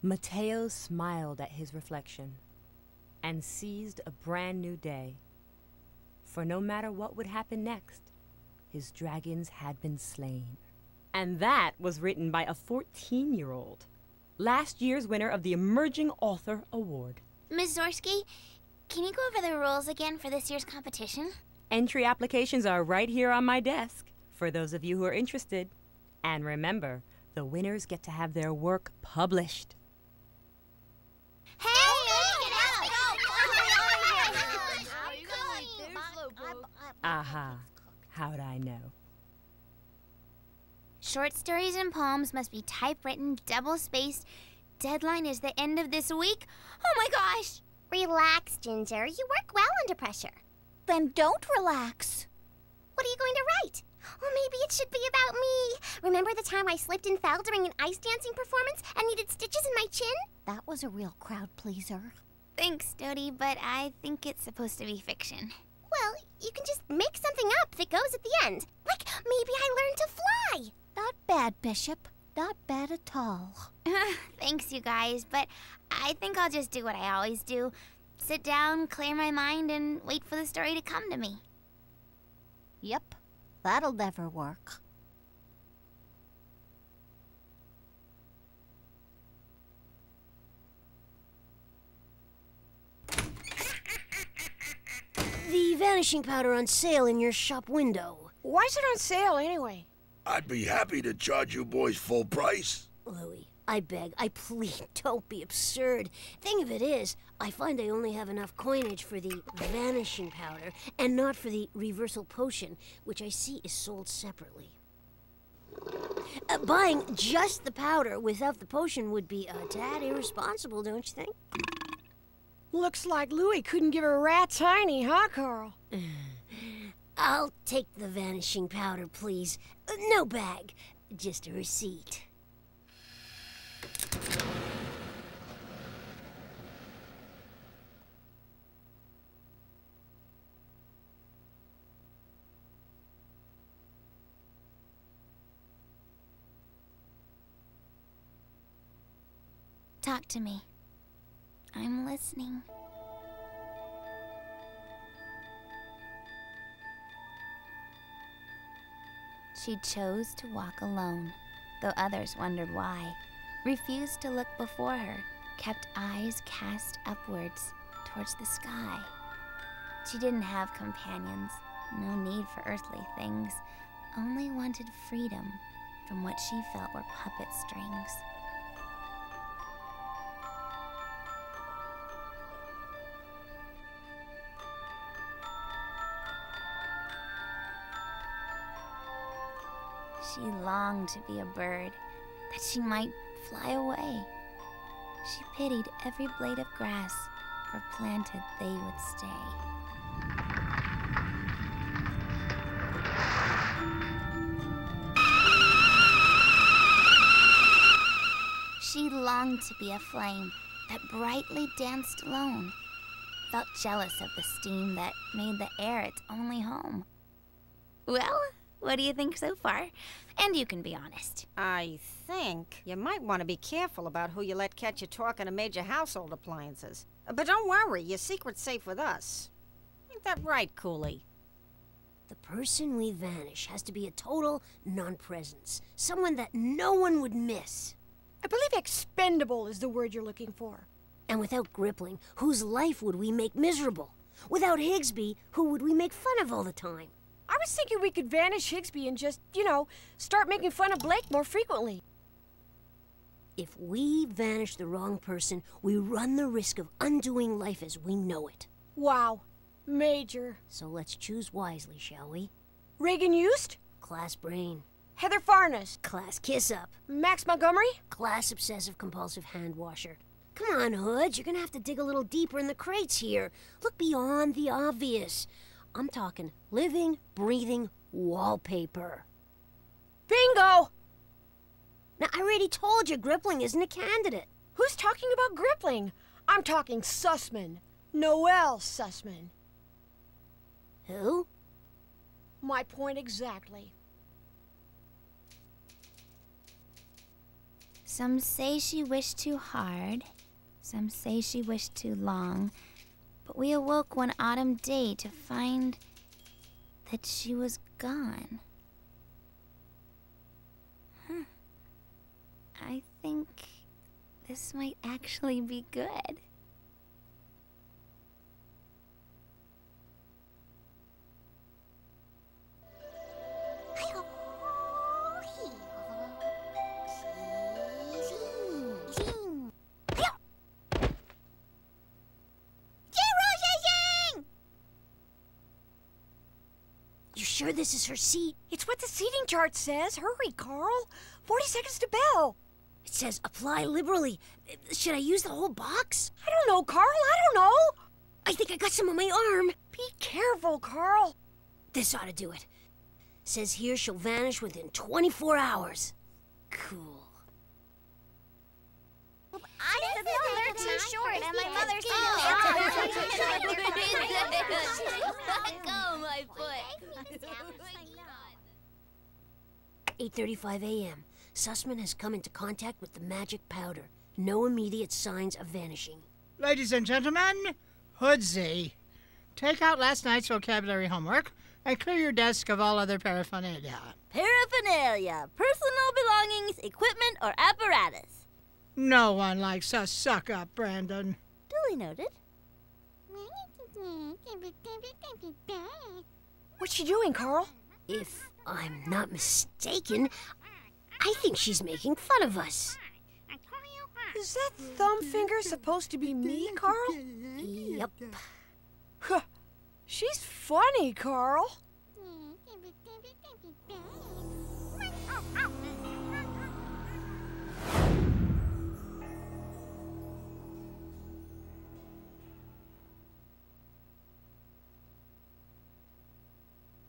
Mateo smiled at his reflection and seized a brand new day. For no matter what would happen next, his dragons had been slain. And that was written by a 14-year-old, last year's winner of the Emerging Author Award. Ms. Zorski, can you go over the rules again for this year's competition? Entry applications are right here on my desk for those of you who are interested. And remember, the winners get to have their work published. Hey! Aha, how'd I know? Short stories and poems must be typewritten, double-spaced. Deadline is the end of this week. Oh my gosh! Relax, Ginger. You work well under pressure. Then don't relax. What are you going to write? Or maybe it should be about me. Remember the time I slipped and fell during an ice dancing performance and needed stitches in my chin? That was a real crowd pleaser. Thanks, Dodie, but I think it's supposed to be fiction. Well, you can just make something up that goes at the end. Like, maybe I learned to fly. Not bad, Bishop. Not bad at all. Thanks, you guys, but I think I'll just do what I always do. Sit down, clear my mind, and wait for the story to come to me. Yep, that'll never work. The vanishing powder on sale in your shop window. Why is it on sale anyway? I'd be happy to charge you boys full price. Louis, I beg, I plead, don't be absurd. Thing of it is, I find I only have enough coinage for the vanishing powder and not for the reversal potion, which I see is sold separately. Buying just the powder without the potion would be a tad irresponsible, don't you think? Looks like Louis couldn't give a rat's hiney, huh, Carl? I'll take the vanishing powder, please. No bag, just a receipt. Talk to me. I'm listening. She chose to walk alone, though others wondered why. Refused to look before her, kept eyes cast upwards, towards the sky. She didn't have companions, no need for earthly things, only wanted freedom from what she felt were puppet strings. She longed to be a bird, that she might fly away. She pitied every blade of grass, for planted they would stay. She longed to be a flame that brightly danced alone, felt jealous of the steam that made the air its only home. Well, what do you think so far? And you can be honest. I think you might want to be careful about who you let catch you talking to major household appliances. But don't worry, your secret's safe with us. Ain't that right, Cooley? The person we vanish has to be a total non-presence. Someone that no one would miss. I believe expendable is the word you're looking for. And without Grippling, whose life would we make miserable? Without Higsby, who would we make fun of all the time? I was thinking we could vanish Higsby and just, start making fun of Blake more frequently. If we vanish the wrong person, we run the risk of undoing life as we know it. Wow. Major. So let's choose wisely, shall we? Reagan Eust? Class brain. Heather Farnes? Class kiss up. Max Montgomery? Class obsessive compulsive hand washer. Come on, Hood, you're gonna have to dig a little deeper in the crates here. Look beyond the obvious. I'm talking living, breathing wallpaper. Bingo! Now, I already told you Grippling isn't a candidate. Who's talking about Grippling? I'm talking Sussman. Noel Sussman. Who? My point exactly. Some say she wished too hard, some say she wished too long, but we awoke one autumn day to find that she was gone. I think this might actually be good. You sure this is her seat? It's what the seating chart says. Hurry, Carl. 40 seconds to bell. It says apply liberally. Should I use the whole box? I don't know, Carl. I don't know. I think I got some on my arm. Be careful, Carl. This ought to do it. Says here she'll vanish within 24 hours. Cool. I said they're too short, and my mother Let go, my foot. 8:35 a.m. Sussman has come into contact with the magic powder. No immediate signs of vanishing. Ladies and gentlemen, Hoodsy. Take out last night's vocabulary homework and clear your desk of all other paraphernalia. Paraphernalia. Personal belongings, equipment, or apparatus. No one likes a suck-up, Brandon. Duly noted. What's she doing, Carl? If I'm not mistaken, I think she's making fun of us. Is that thumb finger supposed to be me, Carl? Yep. Huh. She's funny, Carl.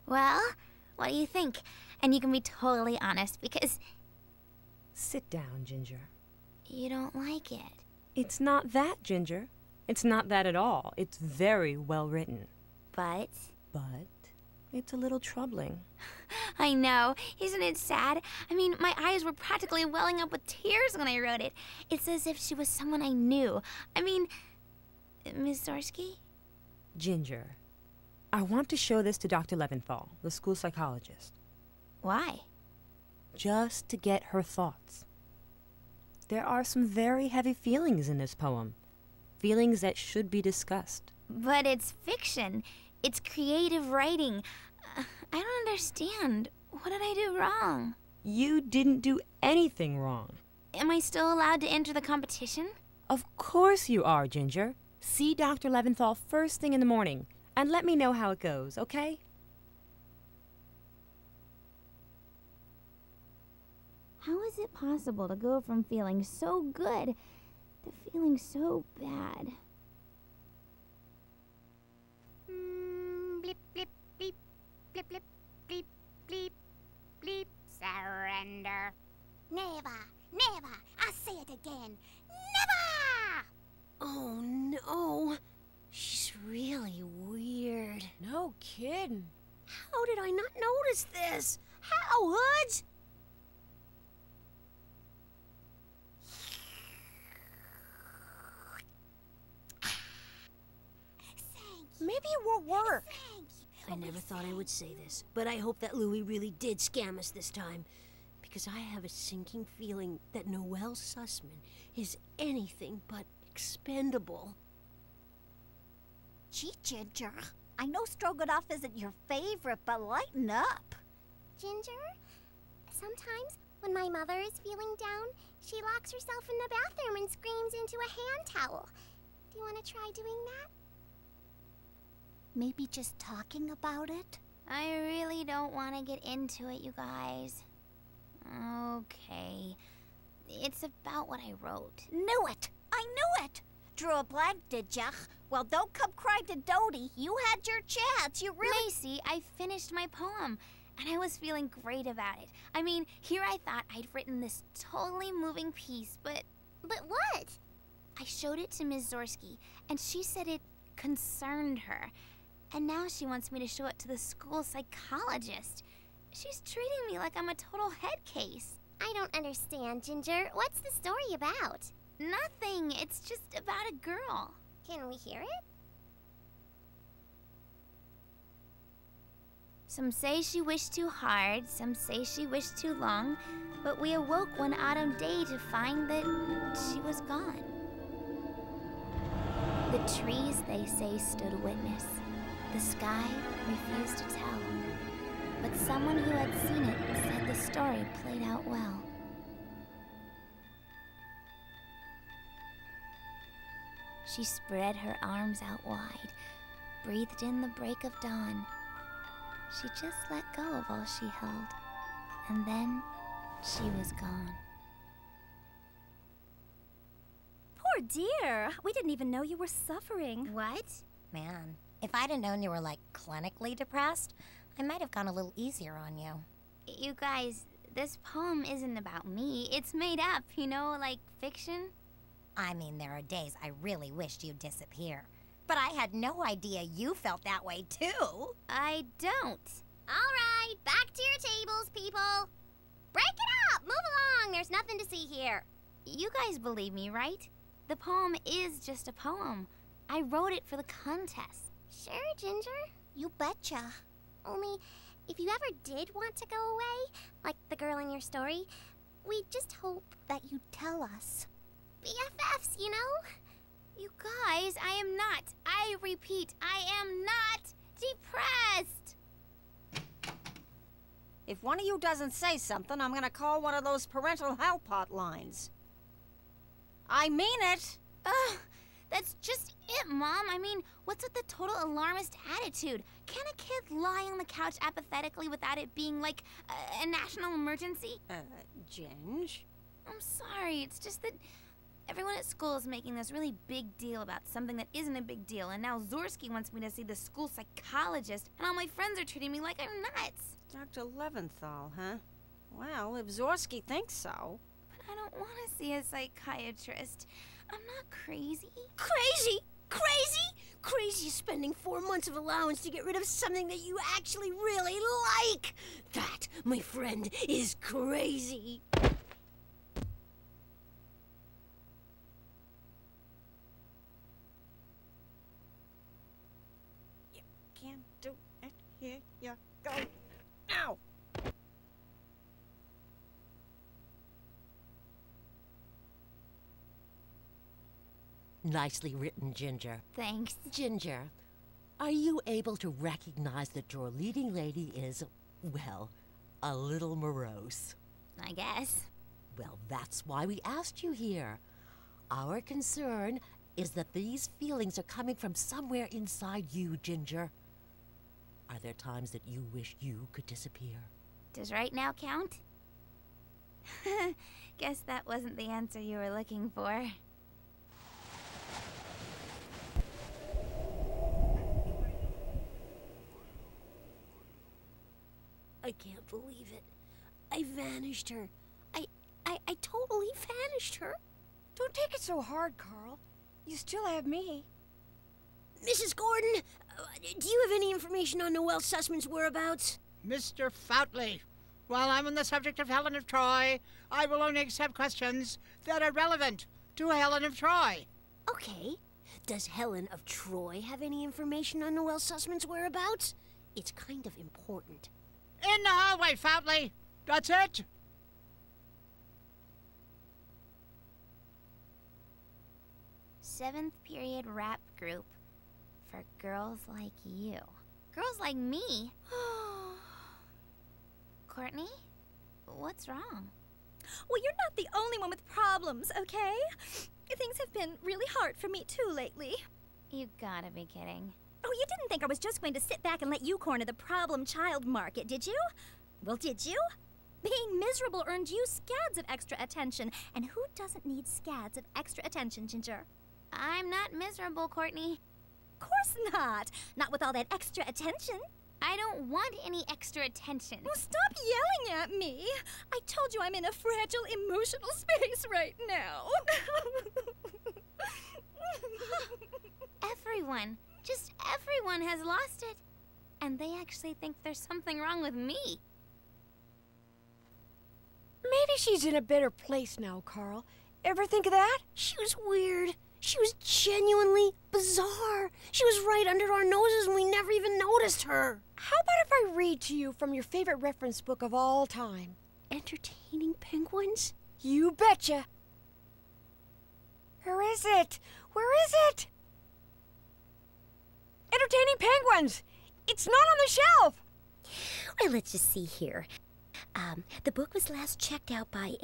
Well, what do you think? And you can be totally honest because Sit down, Ginger. you don't like it. It's not that, Ginger. It's not that at all. It's very well written. But But it's a little troubling. I know, isn't it sad? I mean, my eyes were practically welling up with tears when I wrote it. It's as if she was someone I knew. I mean, Miss Zorsky? Ginger, I want to show this to Dr. Leventhal, the school psychologist, Why? just to get her thoughts. There are some very heavy feelings in this poem, feelings that should be discussed. But it's fiction. It's creative writing. I don't understand. What did I do wrong? You didn't do anything wrong. Am I still allowed to enter the competition? Of course you are, Ginger. See Dr. Leventhal first thing in the morning, and let me know how it goes, okay? How is it possible to go from feeling so good to feeling so bad? Blip, blip, bleep, blip, blip, bleep, bleep, bleep. Surrender. Never, never. I'll say it again. Never! Oh no. She's really weird. No kidding. How did I not notice this? How, Hoods? Maybe it won't work. I never thought I would say this, but I hope that Louis really did scam us this time. Because I have a sinking feeling that Noelle Sussman is anything but expendable. Gee, Ginger, I know stroganoff isn't your favorite, but lighten up. Ginger, sometimes when my mother is feeling down, she locks herself in the bathroom and screams into a hand towel. Do you want to try doing that? Maybe just talking about it? I really don't want to get into it, you guys. Okay. It's about what I wrote. Knew it! I knew it! Drew a blank, did ya? Well, don't come crying to Dodie. You had your chance. You really... Macy, I finished my poem, and I was feeling great about it. I mean, here I thought I'd written this totally moving piece, but But what? I showed it to Ms. Zorsky, and she said it concerned her. And now she wants me to show it to the school psychologist. She's treating me like I'm a total head case. I don't understand, Ginger. What's the story about? Nothing. It's just about a girl. Can we hear it? Some say she wished too hard, some say she wished too long, but we awoke one autumn day to find that she was gone. The trees, they say, stood witness. The sky refused to tell. But someone who had seen it said the story played out well. She spread her arms out wide, breathed in the break of dawn. She just let go of all she held, and then she was gone. Poor dear. We didn't even know you were suffering. What? Man, if I'd have known you were, like, clinically depressed, I might have gone a little easier on you. You guys, this poem isn't about me. It's made up, you know, like fiction. I mean, there are days I really wished you'd disappear. But I had no idea you felt that way, too. I don't. All right, back to your tables, people. Break it up! Move along! There's nothing to see here. You guys believe me, right? The poem is just a poem. I wrote it for the contest. Sure, Ginger. You betcha. Only, if you ever did want to go away, like the girl in your story, we just hope that you'd tell us. BFFs, you know? You guys, I am not. I repeat, I am not depressed. If one of you doesn't say something, I'm gonna call one of those parental help hotlines. I mean it! Ugh, that's just it, Mom. I mean, what's with the total alarmist attitude? Can a kid lie on the couch apathetically without it being like a national emergency? Ginge? I'm sorry, it's just that everyone at school is making this really big deal about something that isn't a big deal, and now Zorsky wants me to see the school psychologist, and all my friends are treating me like I'm nuts. Dr. Leventhal, huh? Well, if Zorsky thinks so. But I don't want to see a psychiatrist. I'm not crazy. Crazy? Crazy? Crazy is spending 4 months of allowance to get rid of something that you actually really like. That, my friend, is crazy. Can't do it. Here you go. Ow! Nicely written, Ginger. Thanks. Ginger, are you able to recognize that your leading lady is, well, a little morose? I guess. Well, that's why we asked you here. Our concern is that these feelings are coming from somewhere inside you, Ginger. Are there times that you wish you could disappear? Does right now count? Guess that wasn't the answer you were looking for. I can't believe it. I vanished her. I totally vanished her. Don't take it so hard, Carl. You still have me. Mrs. Gordon, do you have any information on Noel Sussman's whereabouts? Mr. Foutley, while I'm on the subject of Helen of Troy, I will only accept questions that are relevant to Helen of Troy. Okay. Does Helen of Troy have any information on Noel Sussman's whereabouts? It's kind of important. In the hallway, Foutley. That's it. Seventh period rap group for girls like you. Girls like me? Courtney? What's wrong? Well, you're not the only one with problems, okay? Things have been really hard for me too lately. You gotta be kidding. Oh, you didn't think I was just going to sit back and let you corner the problem child market, did you? Well, did you? Being miserable earned you scads of extra attention. And who doesn't need scads of extra attention, Ginger? I'm not miserable, Courtney. Course not. Not with all that extra attention. I don't want any extra attention. Well, stop yelling at me. I told you I'm in a fragile emotional space right now. Everyone, just everyone has lost it. And they actually think there's something wrong with me. Maybe she's in a better place now, Carl. Ever think of that? She was weird. She was genuinely bizarre. She was right under our noses and we never even noticed her. How about if I read to you from your favorite reference book of all time? Entertaining penguins? You betcha. Where is it? Where is it? Entertaining Penguins! It's not on the shelf! Well, let's just see here. The book was last checked out by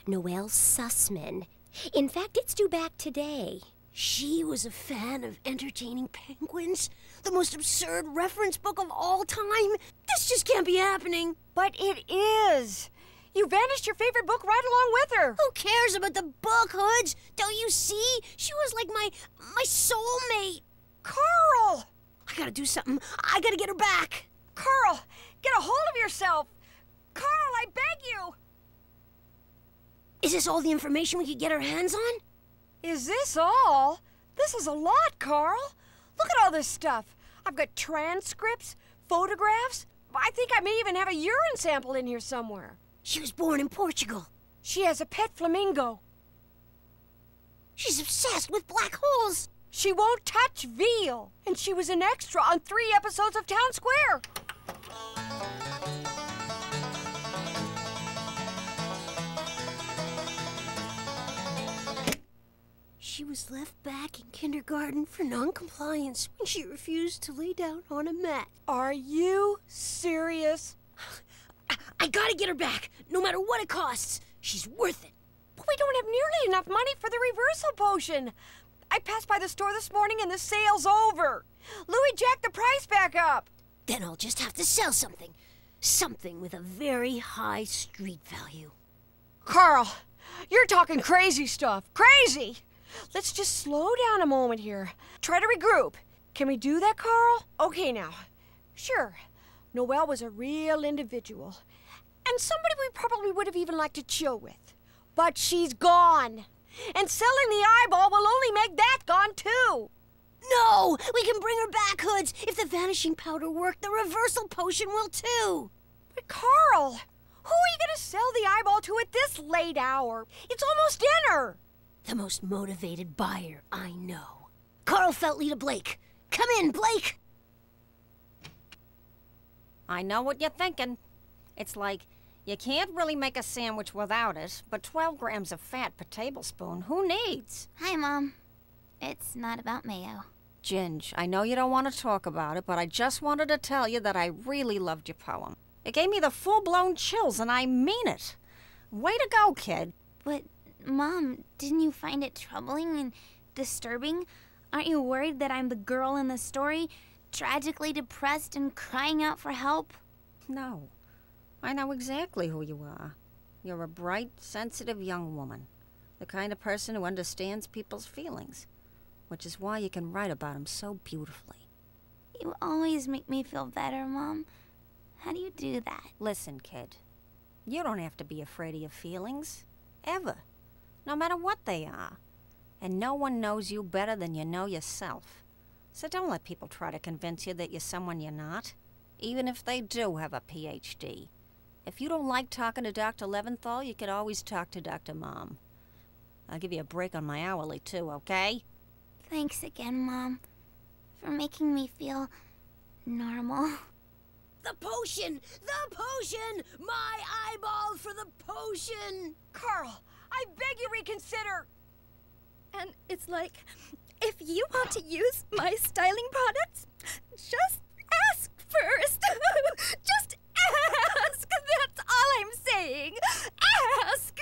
Noelle Sussman. In fact, it's due back today. She was a fan of Entertaining Penguins? The most absurd reference book of all time? This just can't be happening. But it is. You vanished your favorite book right along with her. Who cares about the book, Hoods? Don't you see? She was like my soulmate. Carl! I gotta do something. I gotta get her back. Carl, get a hold of yourself. Carl, I beg you. Is this all the information we could get our hands on? Is this all? This is a lot, Carl. Look at all this stuff. I've got transcripts, photographs. I think I may even have a urine sample in here somewhere. She was born in Portugal. She has a pet flamingo. She's obsessed with black holes. She won't touch veal. And she was an extra on 3 episodes of Town Square. She was left back in kindergarten for non-compliance when she refused to lay down on a mat. Are you serious? I gotta get her back, no matter what it costs. She's worth it. But we don't have nearly enough money for the reversal potion. I passed by the store this morning and the sale's over. Louis jacked the price back up. Then I'll just have to sell something. Something with a very high street value. Carl, you're talking crazy stuff. Crazy! Let's just slow down a moment here. Try to regroup. Can we do that, Carl? Okay, now. Sure, Noelle was a real individual. And somebody we probably would have even liked to chill with. But she's gone. And selling the eyeball will only make that gone, too. No! We can bring her back, Hoods. If the vanishing powder worked, the reversal potion will, too. But, Carl, who are you going to sell the eyeball to at this late hour? It's almost dinner. The most motivated buyer I know. Carl Feltley Blake. Come in, Blake. I know what you're thinking. It's like, you can't really make a sandwich without it, but 12 grams of fat per tablespoon, who needs? Hi, Mom. It's not about mayo. Ginge, I know you don't want to talk about it, but I just wanted to tell you that I really loved your poem. It gave me the full-blown chills, and I mean it. Way to go, kid. But, Mom, didn't you find it troubling and disturbing? Aren't you worried that I'm the girl in the story, tragically depressed and crying out for help? No. I know exactly who you are. You're a bright, sensitive young woman. The kind of person who understands people's feelings. Which is why you can write about them so beautifully. You always make me feel better, Mom. How do you do that? Listen, kid. You don't have to be afraid of your feelings. Ever. No matter what they are. And no one knows you better than you know yourself. So don't let people try to convince you that you're someone you're not. Even if they do have a PhD. If you don't like talking to Dr. Leventhal, you could always talk to Dr. Mom. I'll give you a break on my hourly, too, okay? Thanks again, Mom, for making me feel normal. The potion! The potion! My eyeball for the potion! Carl, I beg you reconsider. And it's like, if you want to use my styling products, just ask first. Just ask. That's all I'm saying. Ask.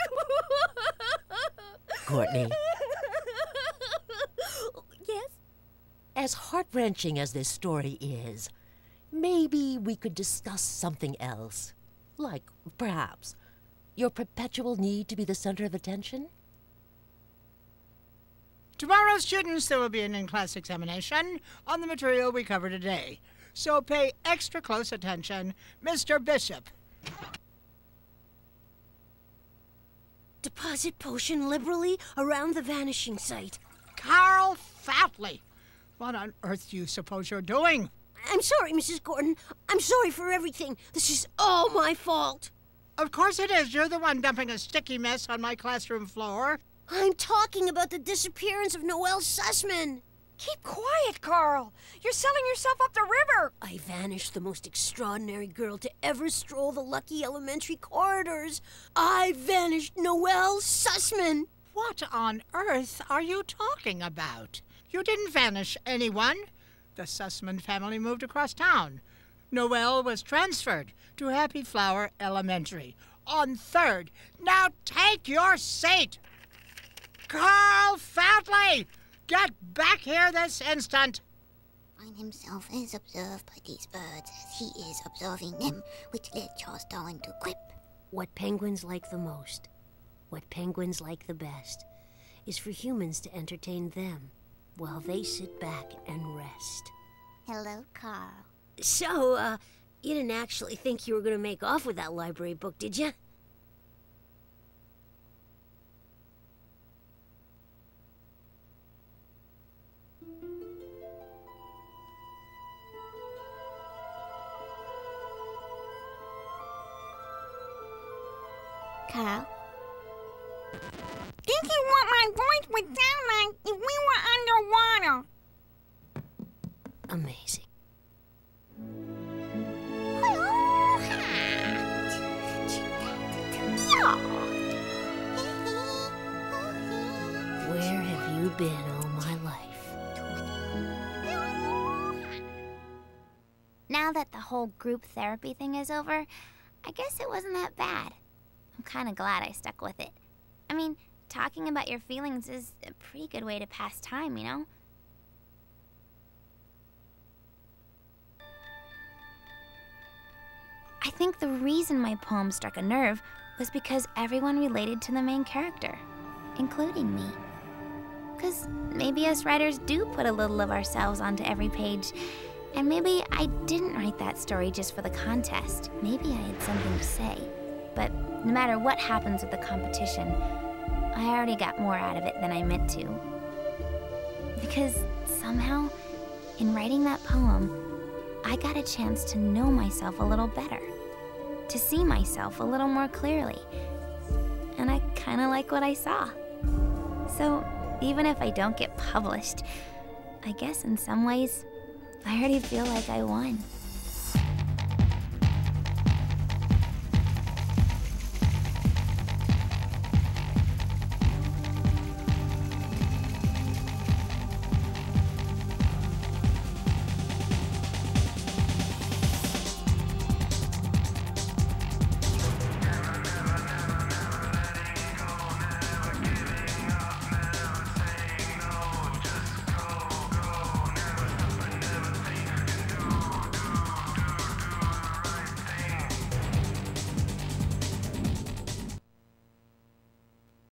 Courtney. Yes? As heart-wrenching as this story is, maybe we could discuss something else. Like, perhaps, your perpetual need to be the center of attention? Tomorrow, students, there will be an in-class examination on the material we covered today. So pay extra close attention, Mr. Bishop. Deposit potion liberally around the vanishing site. Carl Fatley. What on earth do you suppose you're doing? I'm sorry, Mrs. Gordon. I'm sorry for everything. This is all my fault. Of course it is. You're the one dumping a sticky mess on my classroom floor. I'm talking about the disappearance of Noelle Sussman. Keep quiet, Carl. You're selling yourself up the river. I vanished the most extraordinary girl to ever stroll the Lucky Elementary corridors. I vanished Noelle Sussman. What on earth are you talking about? You didn't vanish anyone. The Sussman family moved across town. Noelle was transferred to Happy Flower Elementary on 3rd. Now take your seat. Carl Foutley, get back here this instant. Find himself is observed by these birds as he is observing them, which led Charles Darwin to quip. What penguins like the most, what penguins like the best, is for humans to entertain them while they sit back and rest. Hello, Carl. So, you didn't actually think you were going to make off with that library book, did you? Carl? This is what my voice would sound like if we were underwater. Amazing. Where have you been all my life? Now that the whole group therapy thing is over, I guess it wasn't that bad. I'm kind of glad I stuck with it. I mean, talking about your feelings is a pretty good way to pass time, you know? I think the reason my poem struck a nerve was because everyone related to the main character, including me. Because maybe us writers do put a little of ourselves onto every page, and maybe I didn't write that story just for the contest. Maybe I had something to say. But no matter what happens with the competition, I already got more out of it than I meant to. Because somehow, in writing that poem, I got a chance to know myself a little better, to see myself a little more clearly. And I kind of like what I saw. So even if I don't get published, I guess in some ways, I already feel like I won.